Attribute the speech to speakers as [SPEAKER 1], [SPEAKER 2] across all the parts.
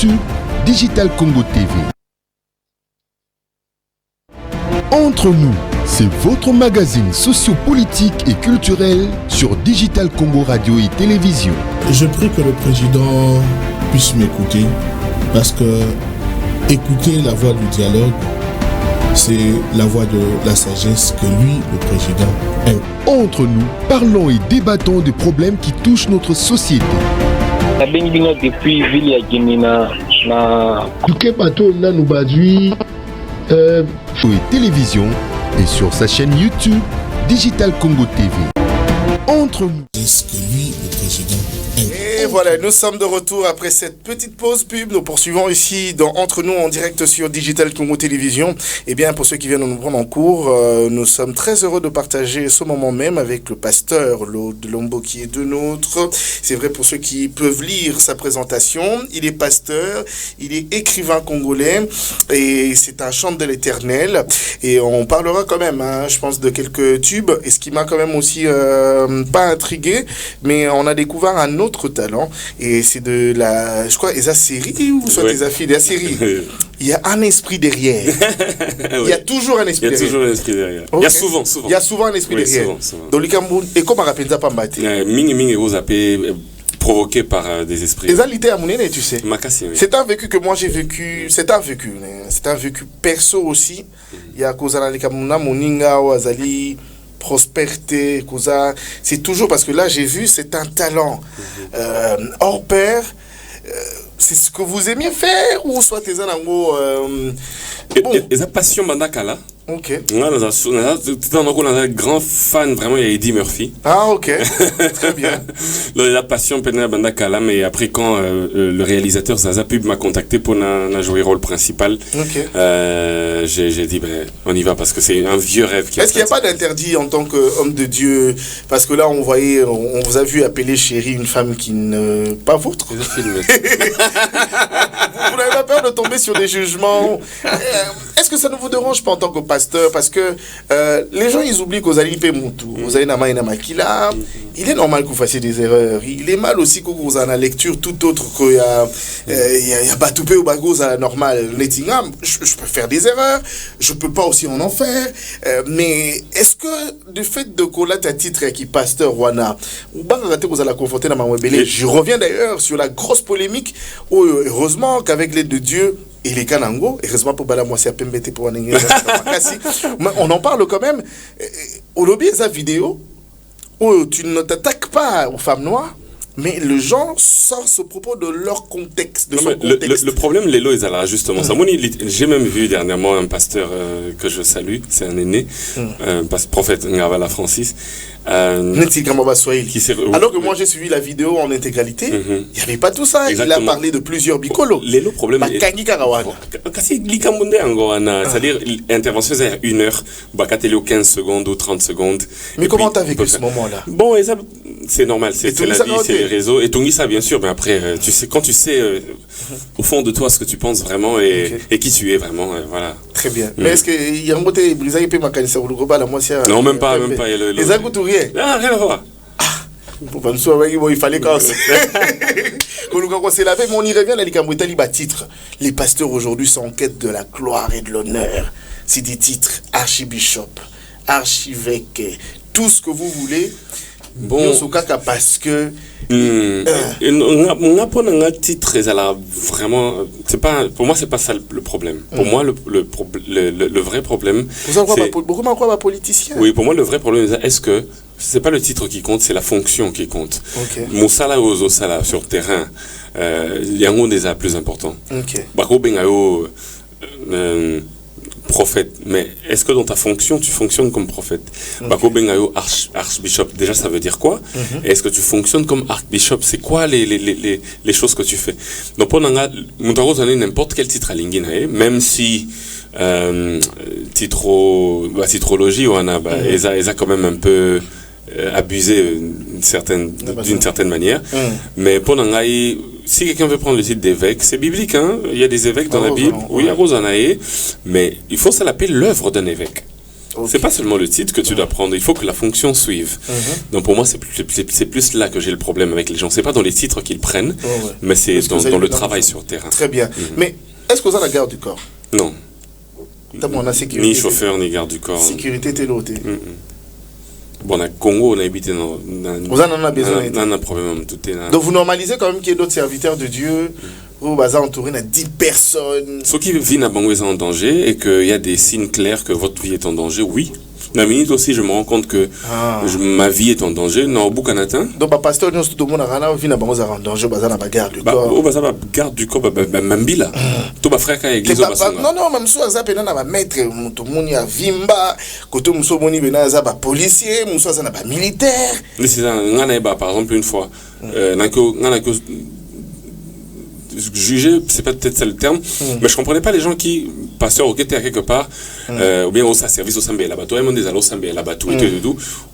[SPEAKER 1] YouTube Digital Congo TV. Entre nous, c'est votre magazine sociopolitique et culturel sur Digital Congo Radio et Télévision.
[SPEAKER 2] Je prie que le président puisse m'écouter parce que écouter la voix du dialogue, c'est la voix de la sagesse que lui, le président, aime.
[SPEAKER 1] Entre nous, parlons et débattons des problèmes qui touchent notre société.
[SPEAKER 3] Depuis Ville à Guinina,
[SPEAKER 1] Et Télévision et sur sa chaîne YouTube Digital Congo TV. Entre nous.
[SPEAKER 2] C'est que lui, le président, aime.
[SPEAKER 4] Et voilà, nous sommes de retour après cette petite pause pub. Nous poursuivons ici dans Entre nous en direct sur Digital Congo Télévision. Et bien, pour ceux qui viennent nous prendre en cours, nous sommes très heureux de partager ce moment même avec le pasteur Lode Lombo qui est de nôtre. C'est vrai pour ceux qui peuvent lire sa présentation. Il est pasteur, il est écrivain congolais et c'est un chant de l'Éternel. Et on parlera quand même, je pense, de quelques tubes. Et ce qui m'a quand même aussi pas intrigué, mais on a découvert un autre talent. Et c'est de la, je crois, Esa série ou soit des affaires de la série. Il y a un esprit derrière. Il y a toujours un esprit derrière.
[SPEAKER 5] Il y a toujours un esprit derrière.
[SPEAKER 4] Okay.
[SPEAKER 5] Il y a souvent.
[SPEAKER 4] Il y a souvent un esprit derrière.
[SPEAKER 5] Souvent.
[SPEAKER 4] Dans le Cameroun, et comment on rappelle ça pas mbate?
[SPEAKER 5] Ming vous appelé provoqué par des esprits.
[SPEAKER 4] Et ça, l'idée à Mounene, tu sais.
[SPEAKER 5] Makassi, oui.
[SPEAKER 4] C'est un vécu que moi j'ai vécu. C'est un vécu perso aussi. Il y a cause à la Cameroun, Moninga, Azali. Prospérité, c'est toujours parce que là j'ai vu c'est un talent hors pair. C'est ce que vous aimiez faire ou soit tes anango
[SPEAKER 5] et sa passion mandakala.
[SPEAKER 4] Ok.
[SPEAKER 5] On a un grand fan vraiment, il y a Eddie Murphy.
[SPEAKER 4] Ah ok, très bien.
[SPEAKER 5] La passion Pena Bandakala, mais après quand le réalisateur Zaza Pub m'a contacté pour jouer le rôle principal, j'ai dit on y va parce que c'est un vieux rêve.
[SPEAKER 4] Est-ce qu'il n'y a pas d'interdit en tant qu'homme de Dieu? Parce que là on vous a vu appeler chérie une femme qui ne... pas vôtre. Vous n'avez pas peur de tomber sur des jugements? Est-ce que ça ne vous dérange pas en tant que pasteur? Parce que les gens ils oublient qu'aux alliés Moutou, vous avez Nama et Namakila, il est normal que vous fassiez des erreurs. Il est mal aussi que vous en la lecture tout autre qu'il y a Batoupé ou Bagoza normal. Je peux faire des erreurs, je peux pas aussi en faire. Mais est-ce que du fait de coller à titre qui pasteur Wana, vous allez la confronter dans ma webélé? Je reviens d'ailleurs sur la grosse polémique où heureusement qu'avec l'aide de Dieu et les Kanango, heureusement pour Bala Moissia Pembete pour on en parle quand même. Au lobby, sa vidéo où tu ne t'attaques pas aux femmes noires, mais le genre sort ce propos de leur contexte.
[SPEAKER 5] Le problème, Lélo, ils allaient justement ça. J'ai même vu dernièrement un pasteur que je salue, c'est un aîné, prophète Ngavala Francis.
[SPEAKER 4] Alors que moi j'ai suivi la vidéo en intégralité, il n'y avait pas tout ça. Exactement. Il a parlé de plusieurs bicolos.
[SPEAKER 5] Le problème c'est-à-dire l'intervention c'est 1 heure, 15 secondes ou 30 secondes.
[SPEAKER 4] Mais comment t'as vécu ce moment-là?
[SPEAKER 5] Bon, et ça, c'est normal, c'est la vie, c'est les réseaux. Et Tongi ça bien sûr, mais après, tu sais, quand tu sais au fond de toi ce que tu penses vraiment et qui tu es vraiment, voilà.
[SPEAKER 4] Très bien. Mais est-ce qu'il y a un côté brisé peut m'acanisa ou le global à moi?
[SPEAKER 5] Non, même pas.
[SPEAKER 4] Les agouts rien.
[SPEAKER 5] Ah, rien à voir.
[SPEAKER 4] Il fallait qu'on se lave, mais on y revient à l'Ikamouetali titre. Les pasteurs aujourd'hui sont en quête de la gloire et de l'honneur. C'est des titres archibishop, archevêque, tout ce que vous voulez. Bon, parce que
[SPEAKER 5] on apprend un titre vraiment, c'est pas, pour moi c'est pas ça le problème. Pour moi le vrai problème,
[SPEAKER 4] beaucoup m'en croient politicien.
[SPEAKER 5] Oui, pour moi le vrai problème est-ce que c'est pas le titre qui compte, c'est la fonction qui compte. Moussala ou Sala sur terrain, il y a un des plus importants. Bako Bengayo prophète, mais est-ce que dans ta fonction tu fonctionnes comme prophète? Bako Bengayo archbishop, déjà ça veut dire quoi? Est-ce que tu fonctionnes comme archbishop? C'est quoi les choses que tu fais? Donc pendant n'importe quel titre à Linginae, même si titrologie on a eza quand même un peu abusé d'une certaine manière, mais pendant si quelqu'un veut prendre le titre d'évêque, c'est biblique, il y a des évêques dans la Bible, oui, à Rosanae, mais il faut ça l'appeler l'œuvre d'un évêque.
[SPEAKER 4] Ok.
[SPEAKER 5] C'est pas seulement le titre que tu dois prendre, il faut que la fonction suive. Donc pour moi, c'est plus là que j'ai le problème avec les gens. C'est pas dans les titres qu'ils prennent, mais c'est dans le travail sur terrain.
[SPEAKER 4] Très bien. Mais est-ce que vous avez la garde du corps?
[SPEAKER 5] Non.
[SPEAKER 4] On a sécurité.
[SPEAKER 5] Ni chauffeur, ni garde du corps.
[SPEAKER 4] Sécurité, t'es l'autre.
[SPEAKER 5] Bon, au Congo, on a habité dans...
[SPEAKER 4] Vous en avez besoin.
[SPEAKER 5] On a un problème.
[SPEAKER 4] Donc vous normalisez quand même qu'il y ait d'autres serviteurs de Dieu. Vous êtes entouré de 10 personnes.
[SPEAKER 5] Ceux qui vivent à Bango sont en danger et qu'il y a des signes clairs que votre vie est en danger, oui. La minute aussi, je me rends compte que ma vie est en danger. Non, au Bukanatin.
[SPEAKER 4] Donc, le pasteur, tout le monde a vu Bango en danger, il a garde du corps.
[SPEAKER 5] Il a garde du corps, Mambila. Tout le frère qui a l'église.
[SPEAKER 4] Non, même si on a maître, tout le monde a Vimba, quand tout le monde a policier, on a militaire.
[SPEAKER 5] Par exemple, une fois, juger, c'est pas peut-être ça le terme, mais je comprenais pas les gens qui, pasteurs, ok, t'es à quelque part, ou bien au service au Sambé là-bas, toi, ils des allons au Sambé là-bas, tout,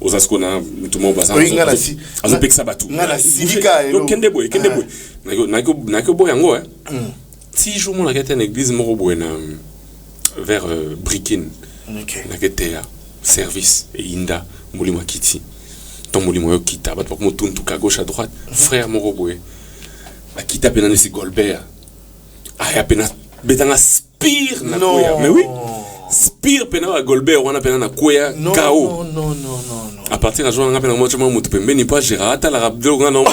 [SPEAKER 5] aux Ascona, tout le monde bazar, aux Opek Sabatou. Donc, Kende Boy, Nako Boy, en gros, 6 jours, on a été à l'église Morobouen, vers Brikin, Naketea, service, et Inda, Moulimo Kiti, ton Moulimo Kita, bat pour que tout à gauche, à droite, frère Morobouen. Qui tape dans ces Golbert. Ah, pena betanga spire na koya. Mais oui. Spire pena à Golbert, on a pena na koya KO.
[SPEAKER 4] Non.
[SPEAKER 5] À partir de jour on a pena moi chama mutu pembe ni pas Gérata la rabdo on a non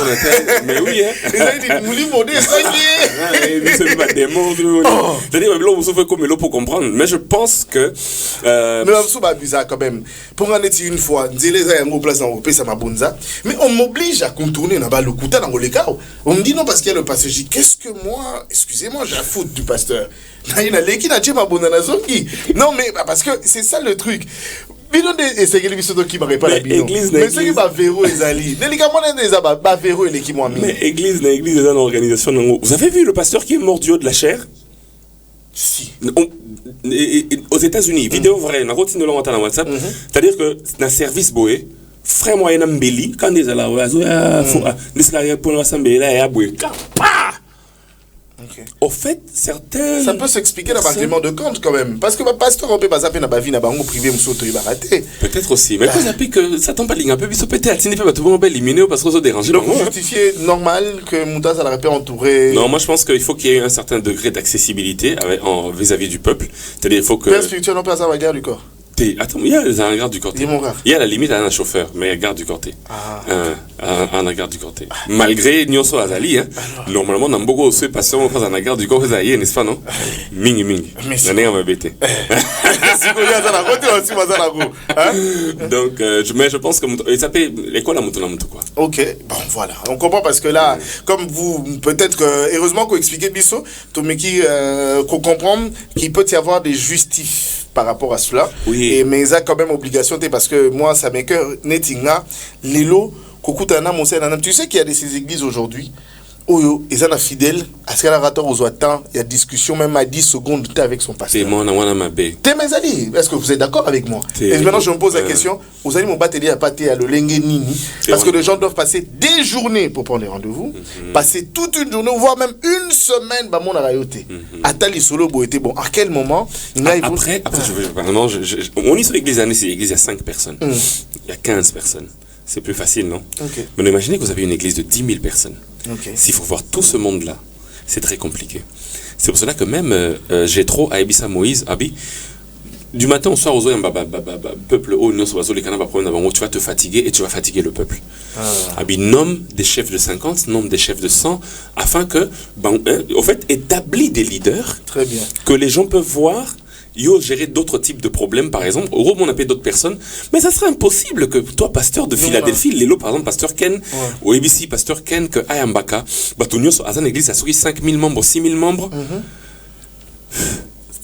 [SPEAKER 5] mais oui hein.
[SPEAKER 4] Il a dit mouli modé ça
[SPEAKER 5] qui est. C'est pas des mots. C'est-à-dire là vous fait comme l'eau pour comprendre, mais je pense que
[SPEAKER 4] mais c'est pas bizarre quand même. Pour en être une fois, les gens en place dans ça m'a bonza, mais on m'oblige à contourner dans le couta dans le cas. On me dit non parce qu'il y a le pasteur. Je dis qu'est-ce que moi, excusez-moi, j'ai à foutre du pasteur. Non mais parce que c'est ça le truc. Mais c'est qui m'aurait pas la bino. Mais c'est qui va verrou les alliés. Délicatement les abats, va verrou les qui m'ont mis.
[SPEAKER 5] Mais église est une organisation. Vous avez vu le pasteur qui est mort du haut de la chair?
[SPEAKER 4] Si.
[SPEAKER 5] Aux États-Unis, vidéo vraie, on a continué dans WhatsApp. C'est-à-dire que dans service boé, frère moyen ambeli quand des ala pour l'assemblée là et aboué. Au fait, certains...
[SPEAKER 4] Ça peut s'expliquer dans l'agrément de compte quand même. Parce que le pasteur, on peut pas zapper dans la vie, dans le privé, il va rater.
[SPEAKER 5] Peut-être aussi. Mais vous appelez que ça tombe pas ligne un peu, peut-être, tout le monde va éliminer parce qu'on se dérange.
[SPEAKER 4] Donc, vous justifiez normal que Moutaz a pu entourer...
[SPEAKER 5] Non, moi je pense qu'il faut qu'il y ait un certain degré d'accessibilité vis-à-vis du peuple. C'est-à-dire il faut que...
[SPEAKER 4] Père spirituel, on peut avoir la guerre du corps.
[SPEAKER 5] Attends, il y a un garde du corps. Il y a la limite à un chauffeur, mais il y a garde du corps. Un garde du corps. Malgré Nyoso Azali, normalement, on a beaucoup de patients qui ont un garde du corps, n'est-ce pas, non? Mingi. On va bêter. Donc, mais je pense que il s'appelle l'école à Moutona Moutou, quoi.
[SPEAKER 4] Ok, bon, voilà. On comprend parce que là, comme vous, peut-être que, heureusement qu'on expliquait Bisso, Tomeki, qu'on comprend qu'il peut y avoir des justifs par rapport à cela.
[SPEAKER 5] Oui.
[SPEAKER 4] Et mais ça quand même obligation parce que moi ça m'écoeure netinga lelo kokutana monsenana. Tu sais qu'il y a ces églises aujourd'hui où ils sont fidèles à ce qu'elle a raté aux attentes, il y a discussion même à 10 secondes avec son pasteur. Est-ce que vous êtes d'accord avec moi? Et maintenant je me pose la question, vous allez mon batelier à pâté à le lengenini parce que les gens doivent passer des journées pour prendre des rendez-vous, passer toute une journée voire même une semaine bah mon arayoté. Atali solo boité bon à quel moment
[SPEAKER 5] après on est sur l'église c'est l'église il y a 5 personnes. Il y a 15 personnes. C'est plus facile, non? Mais imaginez que vous avez une église de 10 000 personnes. S'il faut voir tout ce monde-là, c'est très compliqué. C'est pour cela que même Jétro, Aïbissa, Moïse, Abi, du matin au soir, aux peuple, tu vas te fatiguer et tu vas fatiguer le peuple. Abi nomme des chefs de 50, nomme des chefs de 100, afin que, au fait, établit des leaders.
[SPEAKER 4] Très bien.
[SPEAKER 5] Que les gens peuvent voir. Gérer d'autres types de problèmes, par exemple. Au gros, on appelle d'autres personnes. Mais ça serait impossible que toi, pasteur de Philadelphie, Lélo, par exemple, pasteur Ken, au ABC, pasteur Ken, que Ayambaka, Batunio, à une église, ça sourit 5 000 membres, 6 000 membres.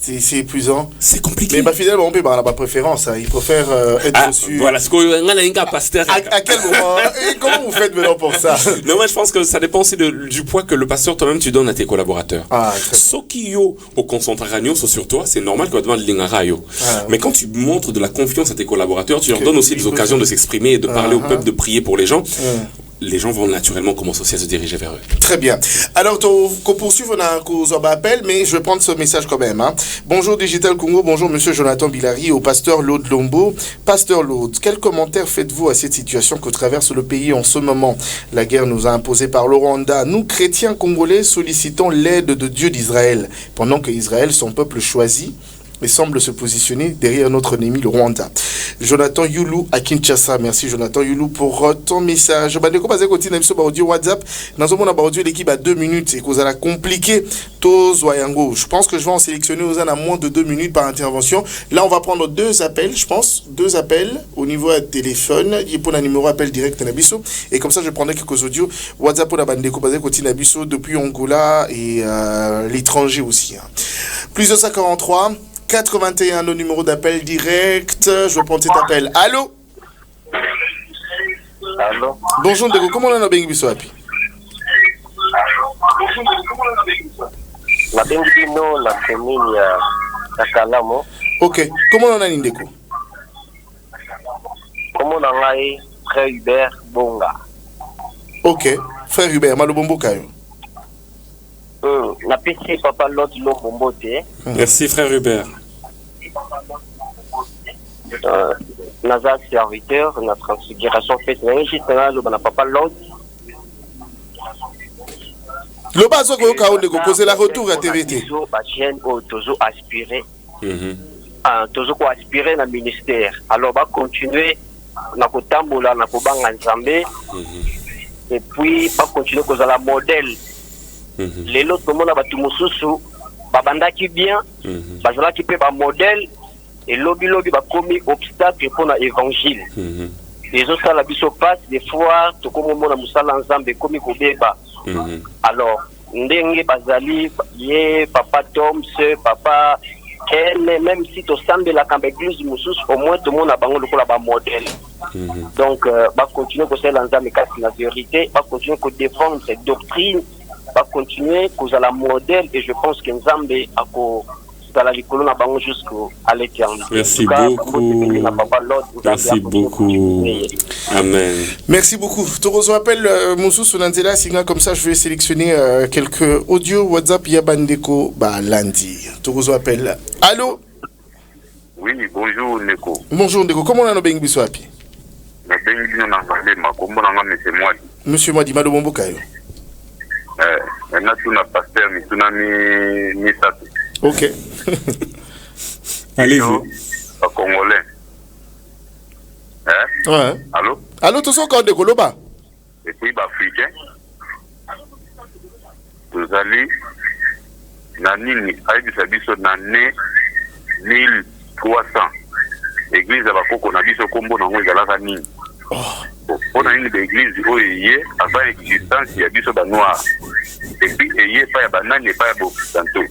[SPEAKER 4] C'est épuisant.
[SPEAKER 5] C'est compliqué.
[SPEAKER 4] Mais ma fidèle, on peut avoir la préférence. Il préfère être dessus.
[SPEAKER 5] Voilà, ce qu'on a un pasteur.
[SPEAKER 4] À quel moment et comment vous faites maintenant pour ça?
[SPEAKER 5] Non, moi je pense que ça dépend aussi du poids que le pasteur toi-même tu donnes à tes collaborateurs. Ce qui yo au concentration sur toi, c'est normal que tu demandes l'ingarayo. Mais quand tu montres de la confiance à tes collaborateurs, tu leur donnes aussi des occasions de s'exprimer, de parler au peuple, de prier pour les gens. les gens vont naturellement commencer aussi à se diriger vers eux.
[SPEAKER 4] Très bien. Alors, qu'on poursuive, on a un appel, mais je vais prendre ce message quand même. Hein. Bonjour Digital Congo, bonjour Monsieur Jonathan Bilari, au pasteur Lode Lombo. Pasteur Lode, quel commentaire faites-vous à cette situation que traverse le pays en ce moment? La guerre nous a imposé par le Rwanda. Nous, chrétiens congolais, sollicitons l'aide de Dieu d'Israël, pendant que Israël, son peuple choisi, et semble se positionner derrière notre ennemi, le Rwanda. Jonathan Youlou à Kinshasa. Merci Jonathan Youlou pour ton message. Bandeko basé continue sur audio WhatsApp. Dans ce moment audio l'équipe à 2 minutes et que vous allez compliquer tous Wayango. Je pense que je vais en sélectionner aux à moins de 2 minutes par intervention. Là on va prendre 2 appels, je pense, 2 appels au niveau de téléphone. Il pour un numéro appel direct Nabiso et comme ça je prendrai quelques audios WhatsApp pour la Bandeko basé continue Nabiso depuis Angola et l'étranger aussi. Hein. Plus de 143 81, le numéro d'appel direct. Je vais prendre cet appel. Allô?
[SPEAKER 3] Allô?
[SPEAKER 4] Bonjour Ndeko, comment on a bien biso api?
[SPEAKER 3] La Bengino, la commune ya Kalamo.
[SPEAKER 4] Ok, comment on a Ndeko?
[SPEAKER 3] Comment on a Frère Hubert Bonga.
[SPEAKER 4] Ok, Frère Hubert, Malobombo Kayo.
[SPEAKER 3] La PC Papa Lot Lombote.
[SPEAKER 5] Merci Frère Hubert.
[SPEAKER 3] Naza serviteur, la transfiguration faite, mais juste là, le Papa Lot.
[SPEAKER 4] Le bazo ko ka Ndeko poser la retour à TVT.
[SPEAKER 3] Toujours aspirer. Toujours ko aspirer dans le ministère. Alors va continuer na kotambola na kobanga Nzambe. Et puis va continuer ko la modèle. Les autres comme on a battu mosusu babandaki bien bazalaki pe ba modèle et lobby ba commis obstacle pour l'évangile. Les autres ça la biso passe des fois to comme on a musala Nzambe commis ko beba. Alors ndenge bazali ye papa Tom ce papa même si to sambe la camp église mosusu au moins tout le monde a bango lokola ba modèle. Donc va continuer ko sela Nzambe kasi la vérité, va continuer ko défendre cette doctrine, va continuer cause à la modèle et je pense que Nzambe a dans la colonne à bango jusqu'à l'éternité.
[SPEAKER 5] Merci beaucoup. Merci beaucoup. Amen.
[SPEAKER 4] Merci beaucoup. Torozo appelle Moussou Sonantela Singa comme ça je vais sélectionner quelques audios WhatsApp Yabandeko Balandi. Torozo appelle. Allô?
[SPEAKER 6] Oui, bonjour Neko.
[SPEAKER 4] Bonjour Ndeko, comment on a bien biso api?
[SPEAKER 6] Na bengi na ngale makombo na ngame Monsieur Mwadi.
[SPEAKER 4] Monsieur Mwadi Malobombo Kayo.
[SPEAKER 6] Maintenant tout na pasteur mi tunami misatu.
[SPEAKER 4] Ok.
[SPEAKER 5] Allez-vous.
[SPEAKER 6] Pas congolais.
[SPEAKER 4] Ouais.
[SPEAKER 6] Allô?
[SPEAKER 4] Allô, tout ça encore de Koloba?
[SPEAKER 6] Et puis africain. Vous allez na nini aibisa biso na ne 1300. Église ya bakoko na biso kombo na ngo ezalaka nini? On a une église où il y a pas existence il y a biso ba noir. Et puis il y a pas ya banane et pas ya occidentaux.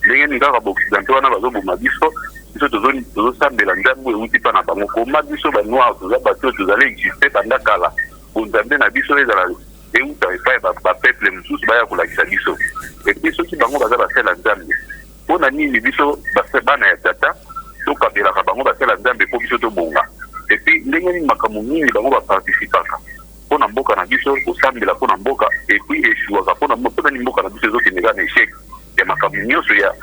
[SPEAKER 6] Les gens qui occidentaux na bazo boma biso biso tozo sambela ndambo e uti pa na bango koma biso ba noir toza bato tozali exister pendant kala. Bonzambe na biso ezala et uta pa ba peuple mususu ba ya kolakisa biso. Et puis ceux qui bango baza ba sela ndambe. On a ni biso ba sebana ya tata to kabela ka bango ba sela ndambe po biso to bonga. Et puis ndenge ni makambo mingi bango ba participaka pona mboka na biso osambela pona mboka et puis eshuaka pona mboka na biso ezokendeka na échec ya makambo nyonso ya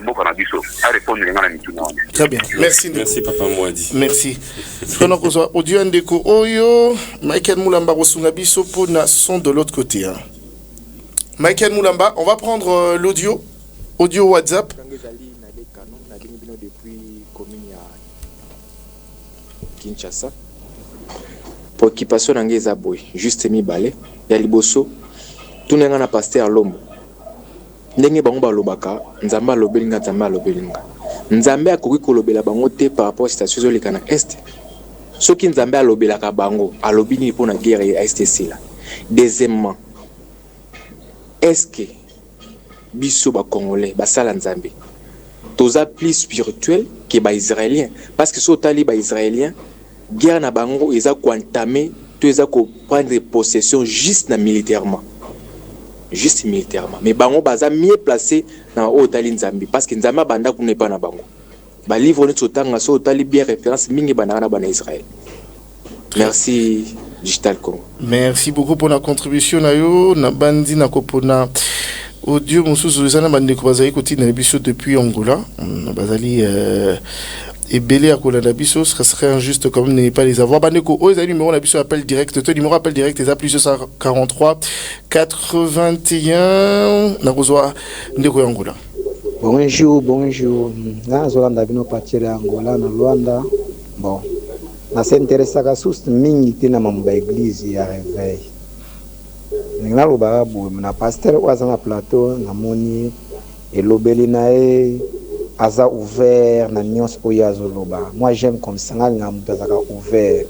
[SPEAKER 6] mboka na biso a répondre ngana mituna.
[SPEAKER 4] Très bien, merci.
[SPEAKER 5] Merci Papa Mwadi.
[SPEAKER 4] Merci. On a besoin audio Ndeko Oyo Michael Moulamba Rosunga biso pona son de l'autre côté. Hein. Michael Moulamba, on va prendre l'audio WhatsApp.
[SPEAKER 7] Kinshasa. Pour occupation na ngeza boy juste mibale ya liboso tunenga na pasteur Lombo ndenge bango balobaka Nzambe alobelinga Nzambe alobelinga Nzambe akoki kolobela bango te par rapport à situation zoleka na est soki Nzambe alobelaka bango alobini pour na guerre ya STC là. Deuxièmement, est-ce que biso ba congolais basala Nzambe toza plus spirituel que ba israélien parce que so tali ba israélien guerre na bango eza ko entamer to eza ko prendre possession juste militairement mais bango baza mieux placé na otali Nzambe parce que Nzambe banda ku ne pas na bango ba livre ne tsotanga so tali bien référence mingi bana na bana Israël. Merci Digital Congo.
[SPEAKER 4] Merci beaucoup pour la contribution nayo na bandi na kopona audio mususu ezana bande ko bazali kotina na biso depuis Angola bazali ebele akolanda biso ce serait injuste quand même de ne pas les avoir bande ko oza numéro na biso appel direct to numéro appel direct eza plus 243 81 na kozwa ndeko ya Angola.
[SPEAKER 8] Bonjour na zolanda bino partir ya Angola na Luanda bon na s'intéressaka sus mingi te na mambo ya église ya réveil na loba bo na pasteur oza na plateau na moni elobeli na e aza ouvert na nyonso oyo azoloba. Moi j'aime comme ça nga mutu azaka ouvert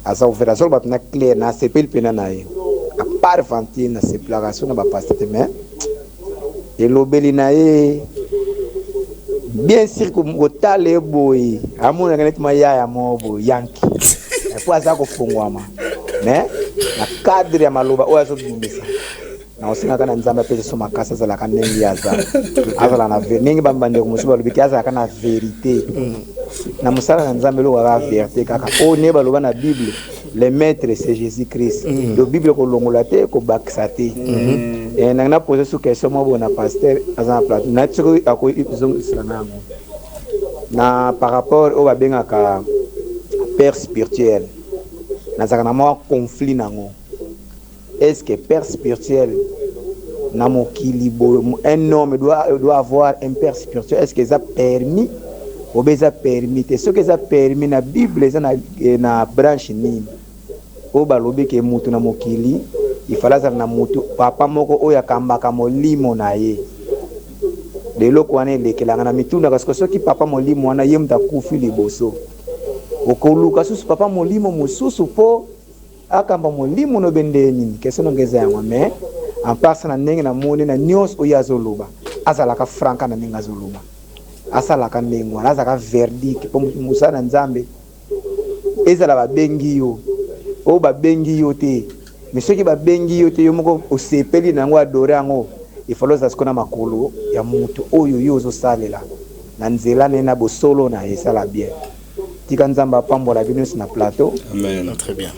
[SPEAKER 8] azoloba na clair na sepeli pena na ye a part vantir na séparation na ba pasteur mais elobeli na e bien sûr que motale boy amona kaneti maya ya mobo yanki pour aza ko fungwama mais na cadre ya maloba oyo azobimisa na osinga kana nzamba pese so makasa za la kanengi azala na ningi bambande ko musuba lobiki azala kana vérité na musala na nzamba lo wa vérité kaka o ne baloba na Bible le maître c'est Jésus-Christ le Bible ko longola te ko bakisa te et na poser sous question mo bona pasteur azana plateau na tsiko ako izong islanango na par rapport au babenga ka père spirituel na zaka na mo conflit nango. Est-ce que père spirituel na mokili un homme doit avoir un père spirituel? Est-ce que ça permis ou bien ça permis? Ce que ça permis na Bible ça na branche nini o balobi ke mutu na mokili il fallait ça na mutu papa moko oya kambaka molimo na ye de loko wana lekelanga na mituna parce que soki papa molimo wana ye mtakufi liboso okoluka susu papa molimo mususu po akamba molimo no bende nini kese no ngeza yango mais en passant na ndenge na moni na nyos oyo azoloba azalaka franka na ndenge azoloba asalaka ndenge wana azaka verdict po musana nzambe ezala babengi yo o babengi yo te mais soki babengi yo te yo moko osepeli nango adore yango il faut loza sikona makolo ya mutu oyo yo ozosalela na nzela na bosolo na esala bien tika nzamba pambola bino na plateau.
[SPEAKER 4] Amen. Très bien.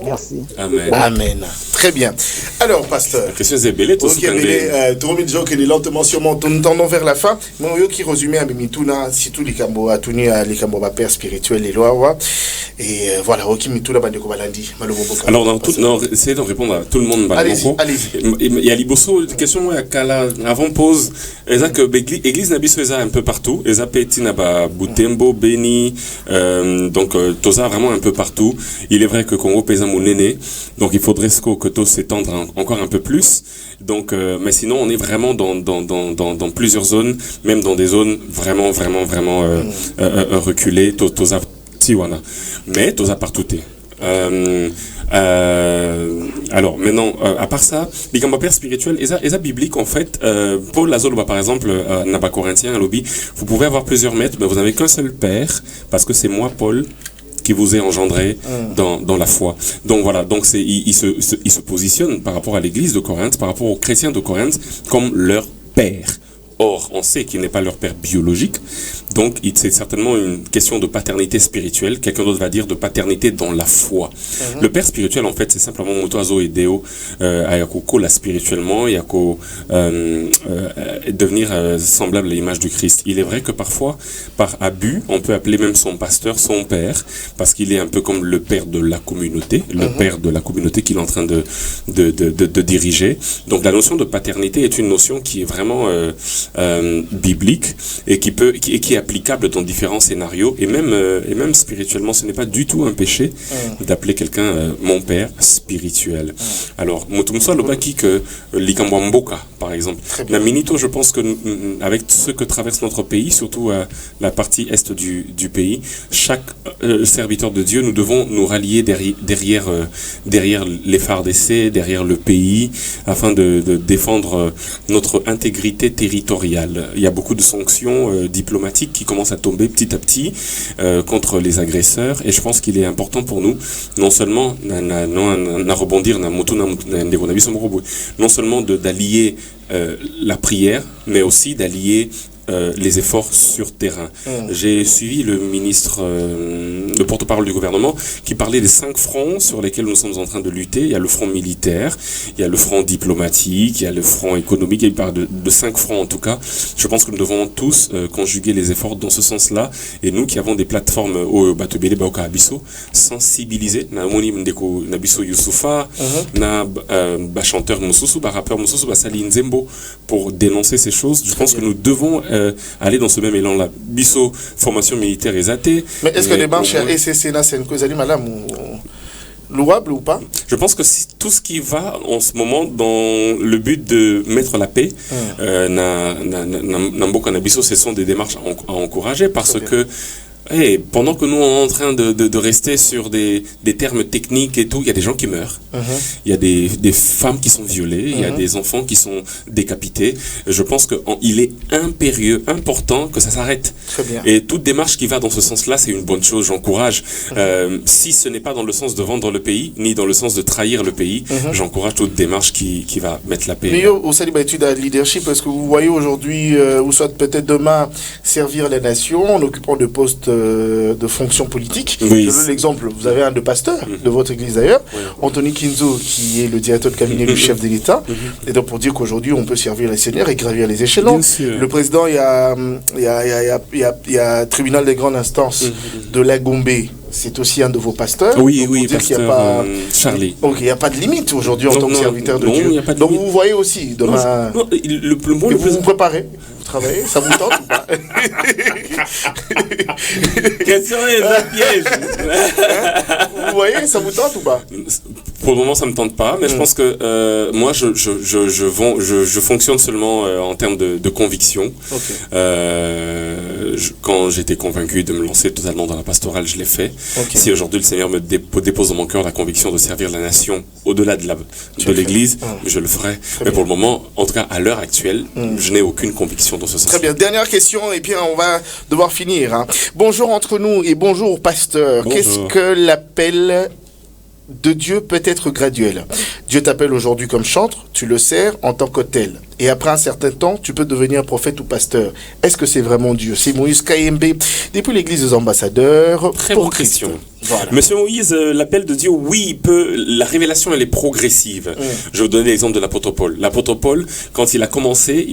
[SPEAKER 8] Merci.
[SPEAKER 5] Amen.
[SPEAKER 4] Amen. Très bien. Alors, pasteur.
[SPEAKER 5] Question est belle, tout
[SPEAKER 4] ce que est lentement sûrement nous tendons vers la fin. Mais on qui résumé à Mimituna, si tout les cambo a tenu à les cambo père spirituel les lois. Et voilà, ok Mituna bandeko balandi.
[SPEAKER 5] Alors dans tout, non, essayez de répondre à tout le monde.
[SPEAKER 4] Allez-y.
[SPEAKER 5] Il y a Liboso, question moi à Kala avant pause. Eza que église nabiso eza un peu partout. Eza petit naba Butembo, Beni. Donc Tosa vraiment un peu partout. Il est vrai que Congo pèse mon néné, donc il faudrait que Tosa s'étendre encore un peu plus. Donc mais sinon on est vraiment dans plusieurs zones, même dans des zones vraiment reculées. Tosa Tiwana, mais Tosa partout. Alors maintenant, à part ça, les pères spirituels, et ça biblique en fait. Paul Lazoloba par exemple, Naba Corinthien, à lobby, vous pouvez avoir plusieurs maîtres, mais vous n'avez qu'un seul père, parce que c'est moi, Paul, qui vous ai engendré dans la foi. Donc voilà, donc il se positionne par rapport à l'église de Corinthe, par rapport aux chrétiens de Corinthe, comme leur père. Or, on sait qu'il n'est pas leur père biologique, donc c'est certainement une question de paternité spirituelle. Quelqu'un d'autre va dire de paternité dans la foi. Le père spirituel, en fait, c'est simplement Motoazo et Deo, Ayako la spirituellement, Ayako devenir semblable à l'image du Christ. Il est vrai que parfois, par abus, on peut appeler même son pasteur son père, parce qu'il est un peu comme le père de la communauté, le père de la communauté qu'il est en train de diriger. Donc la notion de paternité est une notion qui est vraiment biblique et qui est applicable dans différents scénarios et même spirituellement ce n'est pas du tout un péché d'appeler quelqu'un mon père spirituel. Alors Mutumso Lobaki que Likambwamboka par exemple. La Minito, je pense que avec ce que traverse notre pays, surtout la partie est du pays, chaque serviteur de Dieu, nous devons nous rallier derrière les phares d'essai, derrière le pays, afin de défendre notre intégrité territoriale. Il y a beaucoup de sanctions diplomatiques qui commencent à tomber petit à petit contre les agresseurs, et je pense qu'il est important pour nous non seulement d'allier la prière, mais aussi d'allier les efforts sur terrain. J'ai suivi le ministre, le porte-parole du gouvernement, qui parlait des 5 fronts sur lesquels nous sommes en train de lutter. Il y a le front militaire, il y a le front diplomatique, il y a le front économique, il parle de 5 fronts en tout cas. Je pense que nous devons tous conjuguer les efforts dans ce sens-là, et nous qui avons des plateformes au Batobele Baoka Abisso, sensibiliser, na moni ndeko na biso Youssoufa, na chanteur Moussousou, rappeur Moussousou, Sali Nzembo, pour dénoncer ces choses. Je pense que nous devons aller dans ce même élan-là. Bisso, formation militaire et athée.
[SPEAKER 4] Mais est-ce que les marches à SCC, c'est une cause madame louable ou pas?
[SPEAKER 5] Je pense que tout ce qui va en ce moment dans le but de mettre la paix, Nambo Kanabiso, ce sont des démarches à encourager, parce que pendant que nous on est en train de rester sur des termes techniques et tout, il y a des gens qui meurent, il y a des femmes qui sont violées, il y a des enfants qui sont décapités. Je pense qu'il est impérieux, important que ça s'arrête. Et toute démarche qui va dans ce sens-là, c'est une bonne chose, j'encourage. Si ce n'est pas dans le sens de vendre le pays, ni dans le sens de trahir le pays, j'encourage toute démarche qui va mettre la paix.
[SPEAKER 4] Mais au Saliba étude à leadership, est-ce que vous voyez aujourd'hui, ou soit peut-être demain, servir la nation en occupant de postes de fonctions politiques?
[SPEAKER 5] Oui.
[SPEAKER 4] Je donne l'exemple, vous avez un de pasteur de votre église d'ailleurs, Anthony Kinzo, qui est le directeur de cabinet du chef de l'État, et donc pour dire qu'aujourd'hui on peut servir les seigneurs et gravir les échelons. Le président, il y a tribunal des grandes instances de la Gombe, c'est aussi un de vos pasteurs.
[SPEAKER 5] Oui,
[SPEAKER 4] pasteur
[SPEAKER 5] qu'il y a pas... Charlie.
[SPEAKER 4] Donc il n'y a pas de limite aujourd'hui en tant que serviteur de Dieu. Donc vous voyez aussi demain. Vous préparez, vous travaillez, ça vous tente ou pas?
[SPEAKER 5] Question est un piège.
[SPEAKER 4] Vous voyez, ça vous tente ou pas?
[SPEAKER 5] Pour le moment, ça ne me tente pas, mais je pense que moi, je fonctionne seulement en termes de conviction. Quand j'étais convaincu de me lancer totalement dans la pastorale, je l'ai fait. Si aujourd'hui le Seigneur me dépose dans mon cœur la conviction de servir la nation au-delà de l'Église, je le ferai. Mais pour le moment, en tout cas à l'heure actuelle, je n'ai aucune conviction dans ce sens.
[SPEAKER 4] Très bien. Dernière question et puis on va devoir finir. Bonjour entre nous et bonjour pasteur. Qu'est-ce que l'appel de Dieu peut être graduel? Dieu t'appelle aujourd'hui comme chantre, tu le sers en tant que tel. Et après un certain temps, tu peux devenir prophète ou pasteur. Est-ce que c'est vraiment Dieu? C'est Moïse KMB, depuis l'église des ambassadeurs.
[SPEAKER 5] Très bonne question. Voilà. Monsieur Moïse, l'appel de Dieu, oui, la révélation, elle est progressive. Je vais vous donner l'exemple de l'apôtre Paul. L'apôtre Paul, quand il a commencé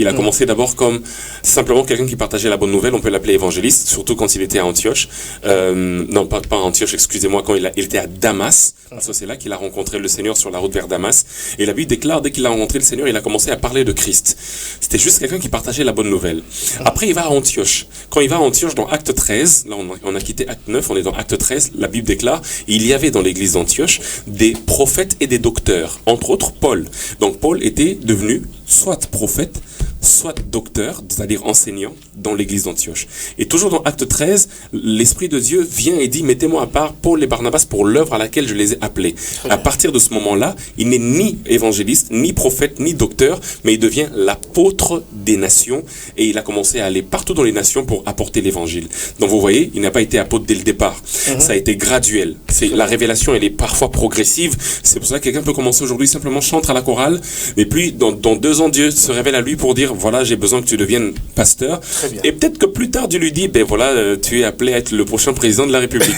[SPEAKER 5] d'abord comme simplement quelqu'un qui partageait la bonne nouvelle. On peut l'appeler évangéliste, surtout quand il était à Antioche. Non, pas à Antioche, excusez-moi, quand il était à Damas. Parce que c'est là qu'il a rencontré le Seigneur sur la route vers Damas. Et la Bible déclare, dès qu'il a rencontré le Seigneur, il a commencé à parler de Christ. C'était juste quelqu'un qui partageait la bonne nouvelle. Après, il va à Antioche. Quand il va à Antioche, dans Acte 13, là on a quitté Acte 9, on est dans Acte 13, la Bible déclare, il y avait dans l'église d'Antioche des prophètes et des docteurs, entre autres Paul. Donc Paul était devenu soit prophète, soit docteur, c'est-à-dire enseignant, dans l'église d'Antioche. Et toujours dans Acte 13, l'Esprit de Dieu vient et dit, mettez-moi à part Paul et Barnabas pour l'œuvre à laquelle je les ai appelés. À partir de ce moment-là, il n'est ni évangéliste, ni prophète, ni docteur, mais il devient l'apôtre des nations, et il a commencé à aller partout dans les nations pour apporter l'évangile. Donc vous voyez, il n'a pas été apôtre dès le départ. Ça a été graduel. La révélation, elle est parfois progressive. C'est pour ça que quelqu'un peut commencer aujourd'hui simplement chanter à la chorale, mais puis dans 2 ans, Dieu se révèle à lui pour dire, voilà, j'ai besoin que tu deviennes pasteur. Et peut-être que plus tard, Dieu lui dit, ben voilà, tu es appelé à être le prochain président de la République.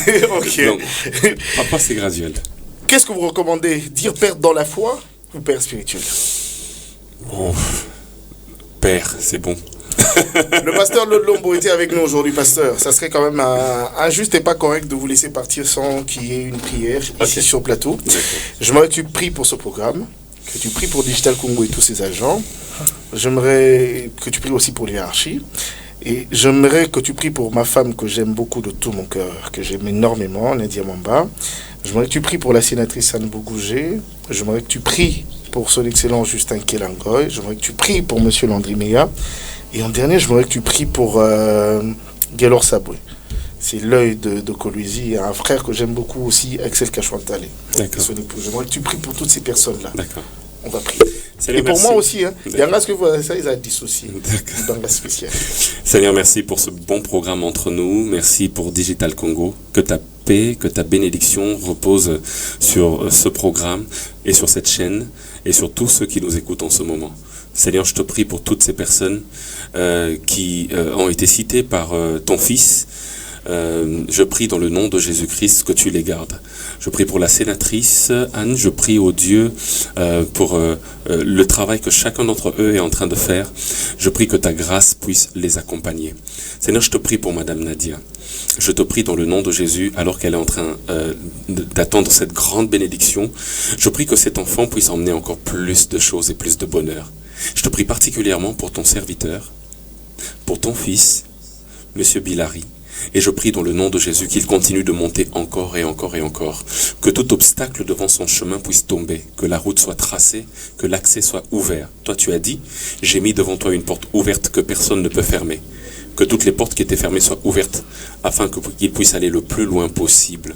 [SPEAKER 5] Donc, papa, c'est graduel.
[SPEAKER 4] Qu'est-ce que vous recommandez? Dire père dans la foi ou père spirituel?
[SPEAKER 5] Père, c'est bon.
[SPEAKER 4] Le pasteur Lode Lombo était avec nous aujourd'hui, pasteur. Ça serait quand même injuste et pas correct de vous laisser partir sans qu'il y ait une prière ici sur le plateau. J'aimerais que tu pries pour ce programme, que tu pries pour Digital Congo et tous ses agents. J'aimerais que tu pries aussi pour l'hierarchie. Et j'aimerais que tu pries pour ma femme que j'aime beaucoup de tout mon cœur, que j'aime énormément, Nadia Mamba. J'aimerais que tu pries pour la sénatrice Anne Bougouget. J'aimerais que tu pries pour son excellent Justin Kelangoy. J'aimerais que tu pries pour monsieur Landry Meya. Et en dernier, j'aimerais que tu pries pour Gaylor Saboué. C'est l'œil de Coluisi, un frère que j'aime beaucoup aussi, Axel Kachouantale. J'aimerais que tu pries pour toutes ces personnes-là.
[SPEAKER 5] D'accord.
[SPEAKER 4] On va prier. Seigneur, et pour moi aussi, hein. Il y en a ce que vous ça, ils ont dissocié dans la spéciale.
[SPEAKER 5] Seigneur, merci pour ce bon programme entre nous. Merci pour Digital Congo. Que ta paix, que ta bénédiction repose sur ce programme et sur cette chaîne et sur tous ceux qui nous écoutent en ce moment. Seigneur, je te prie pour toutes ces personnes qui ont été citées par ton Fils. Je prie dans le nom de Jésus-Christ que tu les gardes. Je prie pour la sénatrice Anne, je prie au Dieu pour le travail que chacun d'entre eux est en train de faire. Je prie que ta grâce puisse les accompagner. Seigneur, je te prie pour Madame Nadia. Je te prie dans le nom de Jésus, alors qu'elle est en train d'attendre cette grande bénédiction, je prie que cet enfant puisse emmener encore plus de choses et plus de bonheur. Je te prie particulièrement pour ton serviteur, pour ton fils, Monsieur Bilari. Et je prie dans le nom de Jésus qu'il continue de monter encore et encore et encore. Que tout obstacle devant son chemin puisse tomber, que la route soit tracée, que l'accès soit ouvert. Toi tu as dit, j'ai mis devant toi une porte ouverte que personne ne peut fermer. Que toutes les portes qui étaient fermées soient ouvertes afin qu'il puisse aller le plus loin possible.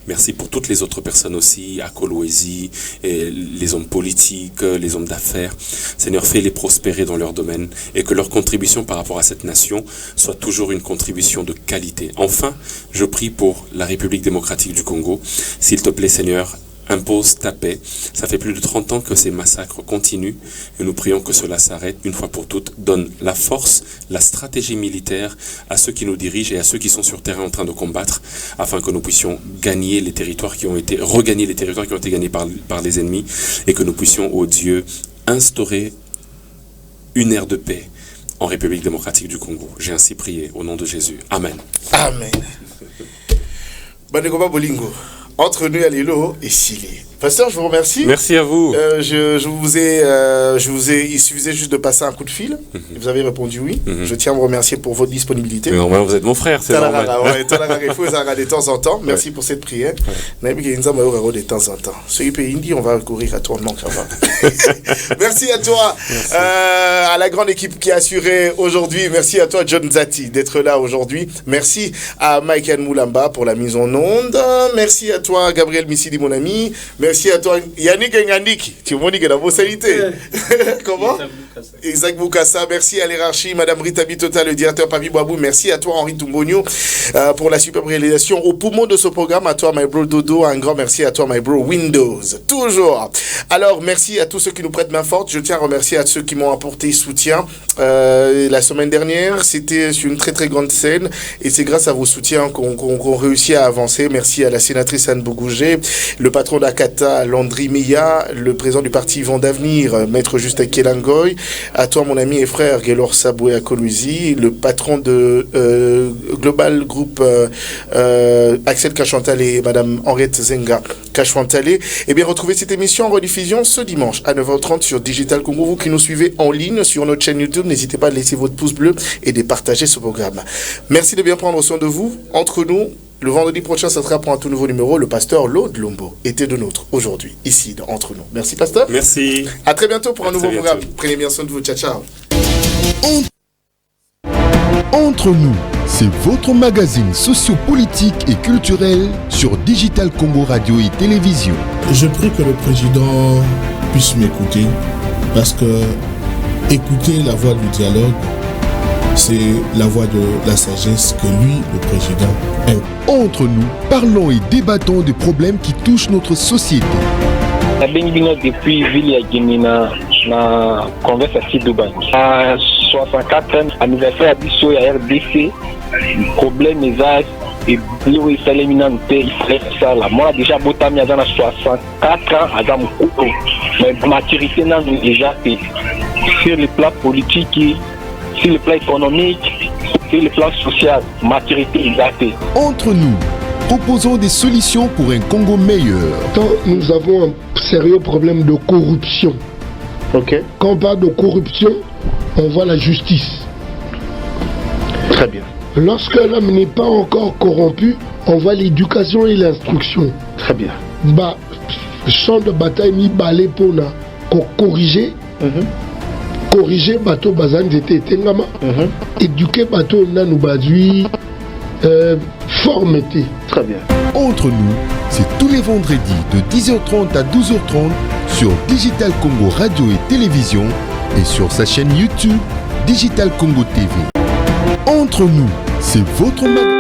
[SPEAKER 5] Merci pour toutes les autres personnes aussi, à Kolwezi, les hommes politiques, les hommes d'affaires. Seigneur, fais-les prospérer dans leur domaine et que leur contribution par rapport à cette nation soit toujours une contribution de qualité. Enfin, je prie pour la République démocratique du Congo. S'il te plaît, Seigneur, impose ta paix. Ça fait plus de 30 ans que ces massacres continuent et nous prions que cela s'arrête une fois pour toutes. Donne la force, la stratégie militaire à ceux qui nous dirigent et à ceux qui sont sur terrain en train de combattre afin que nous puissions gagner les territoires qui ont été, regagner les territoires qui ont été gagnés par les ennemis et que nous puissions, ô Dieu, instaurer une ère de paix en République démocratique du Congo. J'ai ainsi prié au nom de Jésus. Amen.
[SPEAKER 4] Amen. Banegoba Bolingo. Entre nous, Alilo et Silé. Pasteur, je vous remercie.
[SPEAKER 5] Merci à vous.
[SPEAKER 4] Il suffisait juste de passer un coup de fil. Vous avez répondu oui. Je tiens à vous remercier pour votre disponibilité.
[SPEAKER 5] Mais normalement, vous êtes mon frère, c'est normal.
[SPEAKER 4] De temps en temps. Merci pour cette prière. De temps en temps. Ce qui peut dire, on va courir à tournement. Merci à toi, à la grande équipe qui a assuré aujourd'hui. Merci à toi, John Zati, d'être là aujourd'hui. Merci à Michael Moulamba pour la mise en onde. Merci à toi, Gabriel Missidi, mon ami. Merci à toi, Yannick Ngandik. Tu m'as dit que la possibilité. Comment? Isaac Boukassa. Merci à l'hierarchie, Madame Rita Bitota, le directeur Papi Boabou. Merci à toi, Henri Toumbonio, pour la superbe réalisation. Au poumon de ce programme, à toi, my bro Dodo. Un grand merci à toi, my bro Windows. Toujours. Alors, merci à tous ceux qui nous prêtent main forte. Je tiens à remercier à ceux qui m'ont apporté soutien. La semaine dernière, c'était sur une très très grande scène. Et c'est grâce à vos soutiens qu'on réussit à avancer. Merci à la sénatrice Anne Bogougé, le patron d'Akata, Landry Meya, le président du parti Vent d'Avenir, Maître Justin Kelangoy, à toi mon ami et frère Gaylor Saboué à Kolwezi, le patron de Global Group Axel Kachwantale et Madame Henriette Zenga Kachwantale. Et bien retrouvez cette émission en rediffusion ce dimanche à 9h30 sur Digital Congo. Vous qui nous suivez en ligne sur notre chaîne YouTube, n'hésitez pas à laisser votre pouce bleu et de partager ce programme. Merci de bien prendre soin de vous. Entre nous, le vendredi prochain, ça sera pour un tout nouveau numéro. Le pasteur Lode Lombo était de nôtre aujourd'hui, ici, Entre nous. Merci, pasteur.
[SPEAKER 5] Merci.
[SPEAKER 4] À très bientôt pour un nouveau programme. Prenez bien soin de vous. Ciao, ciao.
[SPEAKER 1] Entre nous, c'est votre magazine sociopolitique et culturel sur Digital Congo Radio et Télévision.
[SPEAKER 2] Je prie que le président puisse m'écouter parce que écouter la voix du dialogue, c'est la voix de la sagesse que lui, le président, aime.
[SPEAKER 1] Entre nous, parlons et débattons des problèmes qui touchent notre société.
[SPEAKER 9] Depuis Ville à Guinina, na conversation de Dubaï. À 64e anniversaire d'Issou à RDC, le problème est là. Et Bleu et Salemina, il fait ça là. Moi, déjà, Botami a 64 ans, à Zamoukou. Mais maturité n'a déjà fait. Sur le plan politique, sur le plan économique, sur le plan social, maturité exacte.
[SPEAKER 1] Entre nous, proposons des solutions pour un Congo meilleur.
[SPEAKER 10] Quand nous avons un sérieux problème de corruption, quand on parle de corruption, on voit la justice.
[SPEAKER 4] Très bien.
[SPEAKER 10] Lorsque l'homme n'est pas encore corrompu, on voit l'éducation et l'instruction.
[SPEAKER 4] Très bien.
[SPEAKER 10] Champ de bataille mi balé pour corriger. Corriger bateau bazan j'étais tengama. Éduquer bateau nanou badui formeté.
[SPEAKER 4] Très bien.
[SPEAKER 1] Entre nous, c'est tous les vendredis de 10h30 à 12h30 sur Digital Congo Radio et Télévision et sur sa chaîne YouTube Digital Congo TV. Entre nous, c'est votre magazine.